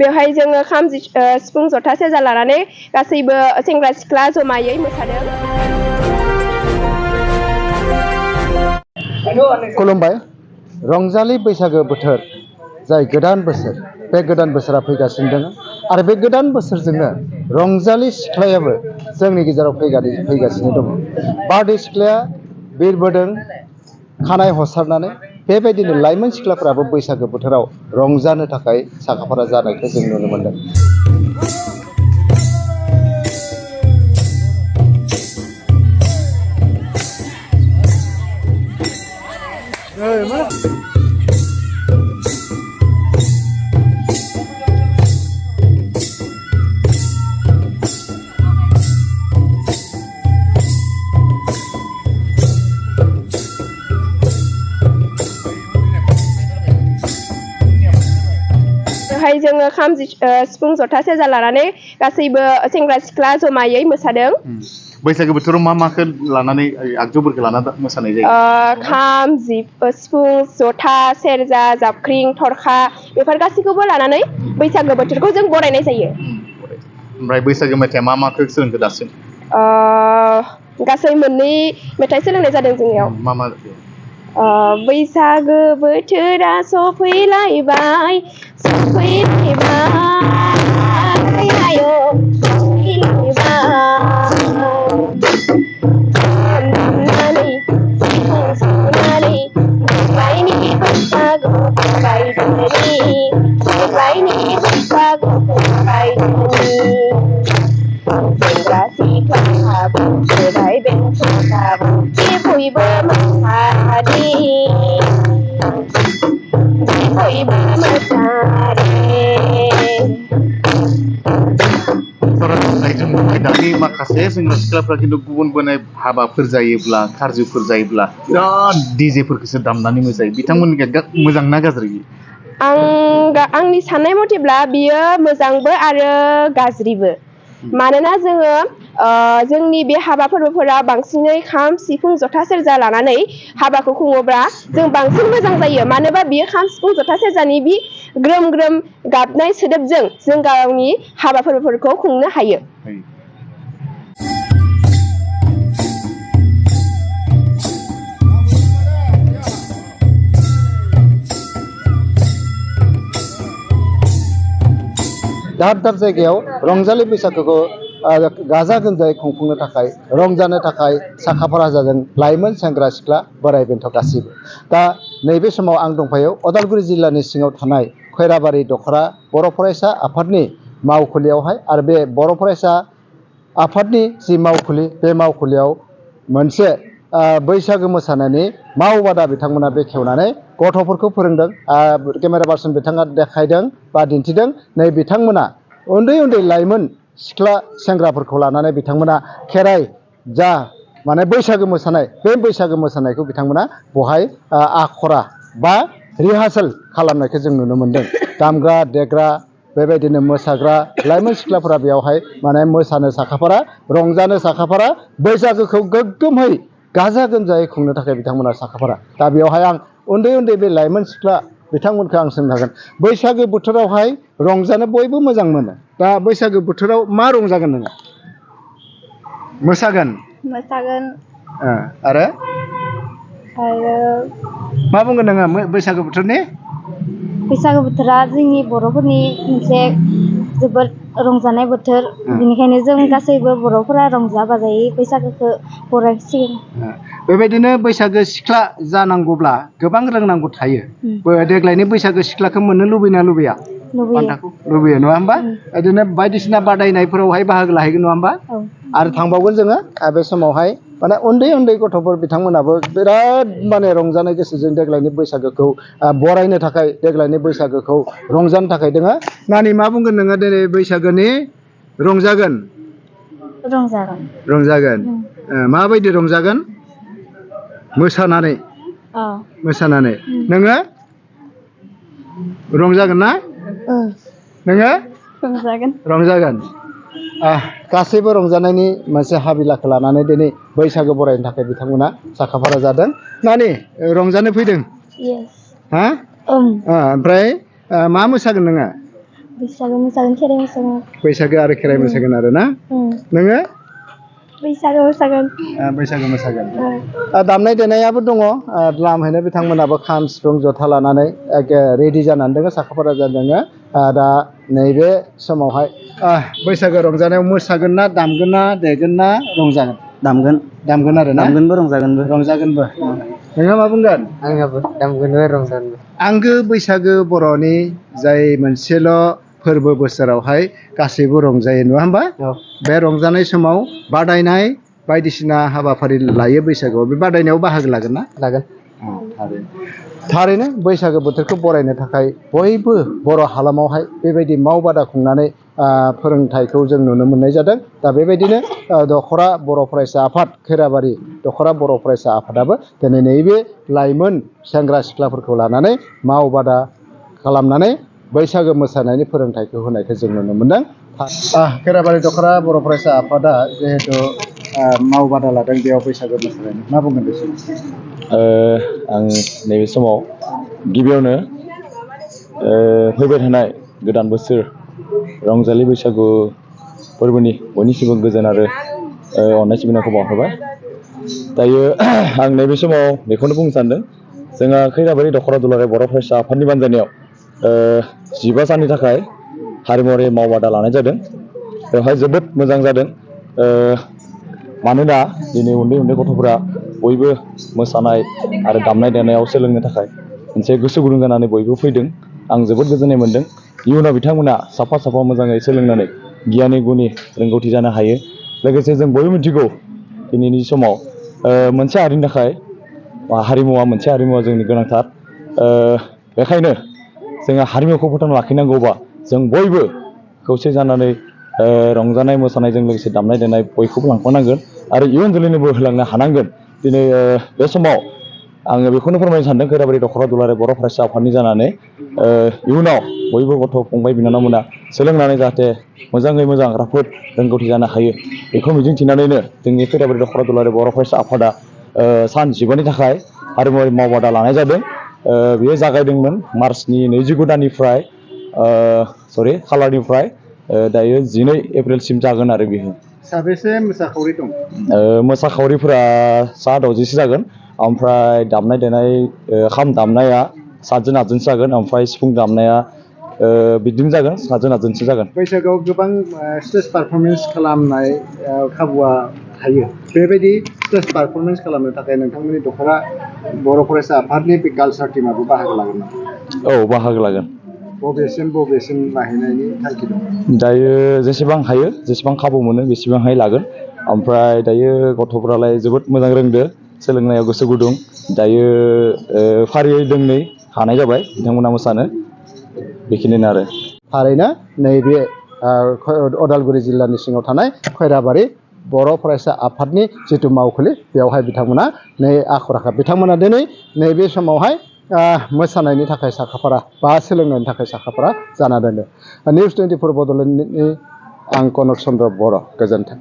बेवहाय जोङो खाम सिफुं जथा सेरजा लानानै गासैबो सेंग्रा सिख्ला जमायै मोसादों। खुलुमबाय। रंजालि बैसागो बोथोर जाय गोदान बोसोर, बे गोदान बोसोरा फैगासिनो दङ आरो बे गोदान बोसोरजोंनो रंजालि सिख्लायाबो जोंनि गेजेराव फैगासिनो दङ। बारदै सिख्लाया बिरबोदों खानाय हसारनानै, बेबायदिनो लाइमोन सिख्लाफोराबो बैसागो बोथोराव रंजानो थाखाय साखाफारा जानायखौ जों नुनो मोनदों। बेवहाय जोङो खाम सिफुं जथा सेरजा लानानै गासैबो सेंग्रा सिख्ला जमायै मोसादों। बैसागो बोथोराव मा माखौ लानानै आगजुफोरखौ लानानै मोसानाय जायो? खाम सिफुं जथा सेरजा जाबख्रिं थरखा बेफोर गासैखौबो लानानै बैसागो बोथोरखौ जों बरायनाय जायो। ओमफ्राय बैसागो मेथाइया मा माखौ सोलोंखो दासिम? गासै मोननै मेथाइ सोलोंनाय जादों जोंनियाव। मा मा? बैसागो बोथोरा सफैलायबाय आयौ सफैलायबाय सुनानै देग्लायनि बैसागु सेंग्रा सिख्लाबो बोराय बेन्थ'फ्राबो बयबो मोसारे दानि माखासे सेंग्रा सिख्लाफ्रा खिन्थु गुबुन हाबाफोर जायोब्ला खारजुफोर जायोब्ला बिराद डिजेफोरखौसो दामनानै मोसायो। बिथांमोननि मोजां ना गाज्रि? आंनि साननाय मथेब्ला बियो मोजांबो आरो गाज्रिबो। मानोना जोङो जोंनि बे हाबा फोरबोफोरा बांसिनै खाम सिफुं जथा सेरजा लानानै हाबाखौ खुङोब्ला जों बांसिन मोजां जायो। मानोबा बियो खाम सिफुं जथा सेरजानि बि ग्रोम ग्रोम गाबनाय सोदोबजों जों गावनि हाबा फोरबोफोरखौ खुंनो हायो। दाब दाब जायगायाव रंजालि बैसागोखौ गाजा गोमजायै खुंफुंनो थाखाय रंजानो थाखाय साखाफारा जादों लाइमोन सेंग्रा सिख्ला बोराइ बेन्थ' गासिबो। दा नैबे समाव आं दंफायो उदालगुरि जिल्लानि सिङाव थानाय खैराबारि दख'रा बर' फरायसा आफादनि मावखुलियावहाय। आरो बे बर' फरायसा आफादनि जि मावखुलि, बे मावखुलियाव मोनसे बैसागो मोसानायनि मावबादा बिथांमोना बेखेवनानै गथ'फोरखौ फोरोंदों। केमेरा पार्सन बिथाङा देखायदों बा दिन्थिदों। नै बिथांमोना उन्दै उन्दै लाइमोन सिख्ला सेंग्राफोरखौ लानानै बिथांमोना खेराइ जा माने बैसागो मोसानाय, बे बैसागो मोसानायखौ बिथांमोना बहाय आखरा बा रिहार्सेल खालामनायखौ जों नुनो मोन्दों। दामग्रा देग्रा बेबायदिनो मोसाग्रा लाइमोन सिख्लाफोरा बेयावहाय माने मोसानो साखाफारा, रंजानो साखाफारा, बैसागोखौ गोग्गोमै गाजा गोमजायै खुंनो थाखाय बिथांमोना साखाफारा। दा बेवहाय आं उन्दै उन्दै बे लाइमोन सिख्ला बिथांमोनखौ आं सोंनो हागोन, बैसागो बोथोरावहाय रंजानो बयबो मोजां मोनो। दा बैसागो बोथोराव मा रंजागोन नोङो? मोसागोन आरो मा बुंगोन नोङो बैसागो बोथोरनि? बैसागो बोथोरा जोंनि बर'फोरनि मोनसे जोबोद रंजानाय बोथोर। बेनिखायनो जों गासैबो बर'फोरा रंजा बाजायै बैसागोखौ बरायसिगोन। बेबायदिनो बैसागो सिख्ला जानांगौब्ला गोबां रोंनांगौ थायो। देग्लायनि बैसागो सिख्लाखौ मोननो लुबैना लुबैया? लुबैयो नङा होमबा? बिदिनो बायदिसिना बादायनायफोरावहाय बाहागो लाहैगोन नङा होमबा? आरो थांबावगोन जोङो बे समावहाय माने उन्दै उन्दै गथ'फोर बिथांमोनाबो बिराद माने रंजानाय गोसोजों देग्लायनि बैसागोखौ बरायनो थाखाय, देग्लायनि बैसागोखौ रंजानो थाखाय दोङो। नानि मा बुंगोन नोङो दिनै बैसागोनि? रंजागोन माबायदि रंजागोन? मोसानानै नोङो रंजागोन ना? नोङो रंजागोन। गासैबो रंजानायनि मोनसे हाबिलाखौ लानानै दिनै बैसागो बरायनो थाखाय बिथांमोना साखाफारा जादों। नानि रंजानो फैदों? हा? ओमफ्राय मा मोसागोन नोङो? बैसागो मोसागोन खेराइ मोसागोन बैसागो आरो खेराइ मोसागोन आरो ना ओं नोङो बैसागो मोसागोन बैसागो मोसागोन दामनाय देनायाबो दङ द्लामहैनो बिथांमोनाबो खाम सिफुं जथा लानानै एखे रेडि जानानै दङ साखाफारा जादों दा नैबे समावहाय बैसागो रंजानायाव मोसागोन ना दामगोन ना देगोन ना रंजागोन दामगोन आरो ना दामगोनबो रंजागोनबो नोंहा मा बुंगोन आंहाबो दामगोनबो रंजागोनबो आंगो बैसागो बर'नि जाय मोनसेल' फोरबो बोसोरावहाय गासैबो रंजायो नङा होमबा बे रंजानाय समाव बादायनाय बायदिसिना हाबाफारि लायो बैसागुआव बे बादायनायाव बाहागो लागोन ना लागोन थारैनो बैसागो बोथोरखौ बरायनो थाखाय बयबो बर' हालामावहाय बेबायदि मावबादा खुंनानै फोरोंथायखौ जों नुनो मोननाय जादों दा बेबायदिनो दख'रा बर' फरायसा आफाद खैराबारि दख'रा बर' फरायसा आफादाबो दिनै नैबे लाइमोन सेंग्रा सिख्लाफोरखौ लानानै मावबादा खालामनानै बैसागो मोसानायनि फोरोंथायखौ होनायखौ जों नुनो मोनदों खैराबारि दख'रा बर' फरायसा आफादा जिहेतु मावबादा लादों बेयाव बैसागो मोसानायनि मा बुंगोन बे समाव आं नैबे समाव गिबियावनो फैबाय थानाय गोदान बोसोर रंजालि बैसागु फोरबोनि बयनिसिमबो गोजोन आरो अननाय सिबिनायखौ बावहरबाय दायो आं नैबे समाव बेखौनो बुंनो सानदों जोंहा खैराबारि दख'रा दुलाराय बर' फरायसा आफादनि बानजायनायाव 15 साननि थाखाय हारिमुआरि मावबादा लानाय जादों बेवहाय जोबोद मोजां जादों मानोना दिनै उन्दै उन्दै गथ'फोरा बयबो मोसानाय आरो दामनाय देनायाव सोलोंनो थाखाय मोनसे गोसो गुदुं जानानै बयबो फैदों आं जोबोद गोजोननाय मोन्दों इयुनाव बिथांमोना साफा मोजाङै सोलोंनानै गियानि गुनि रोंगौथि जानो हायो लोगोसे जों बयबो मिथिगौ दिनैनि समाव मोनसे हारिनि थाखाय मोनसे हारिमुवा जोंनि गोनांथार बेखायनो जोङो हारिमुखौ फोथांना लाखिनांगौबा जों बयबो खौसे जानानै रंजानाय मोसानायजों लोगोसे दामनाय देनाय बयखौबो लांफानांगोन आरो इयुन जोलैनोबो होलांनो हानांगोन दिनै बे समाव आङो बेखौनो फोरमायनो सानदों खैराबारि दख'रा दुलाराय बर' फरायसा आफादनि जानानै इयुनाव बयबो गथ' फंबाय बिनानावमोना सोलोंनानै जाहाथे मोजाङै मोजां राफोद रोंगौथि जानो हायो बेखौ मिजिंथिनानैनो जोंनि खैराबारि दख'रा दुलाराय बर' फरायसा आफादा सान 15नि थाखाय हारिमुआरि मावबादा लानाय जादों बेयो जागायदोंमोन मार्चनि 29 दाननिफ्राय खालारनिफ्राय दायो 12 एप्रिलसिम जागोन आरो बेयो साबेसे मोसाखावरि दं मोसाखावरिफोरा 60 जागोन ओमफ्राय दामनाय देनाय खाम दामनाया 7 जन 8 जनसो जागोन ओमफ्राय सिफुं दामनाया बिदिनो जागोन 7 जन 8 जनसो जागोन बैसागोआव गोबां स्टेज पारफरमेन्स खालामनाय खाबुआ थायो बेबायदि स्टेज पारफरमेन्स खालामनो थाखाय नोंथांमोननि दख'रा बर' फरायसा आफादनि बे कालसार टीमाबो बाहागो लागोन नामा औ बाहागो लागोन बबेसिम लाहैनायनि थांखि दं दायो जेसेबां हायो जेसेबां खाबु मोनो बेसेबांहाय लागोन ओमफ्राय दायो गथ'फोरालाय जोबोद मोजां रोंदो सोलोंनायाव गोसो गुदुं दायो फारियै दोंनै हानाय जाबाय बिथांमोना मोसानो बेखिनिनो आरो थारैनो नैबे उदालगुरि जिल्लानि सिङाव थानाय खैराबारि बर' फरायसा आफादनि जिथु मावखुलि बेवहाय बिथांमोना आखा फाखा बिथांमोना दिनै नैबे समावहाय मोसानायनि थाखाय साखाफारा बा सोलोंनायनि थाखाय साखाफारा जाना दोनदों निउस 24 बड'लेण्डनि आं कनक चन्द्र बर' गोजोन्थों।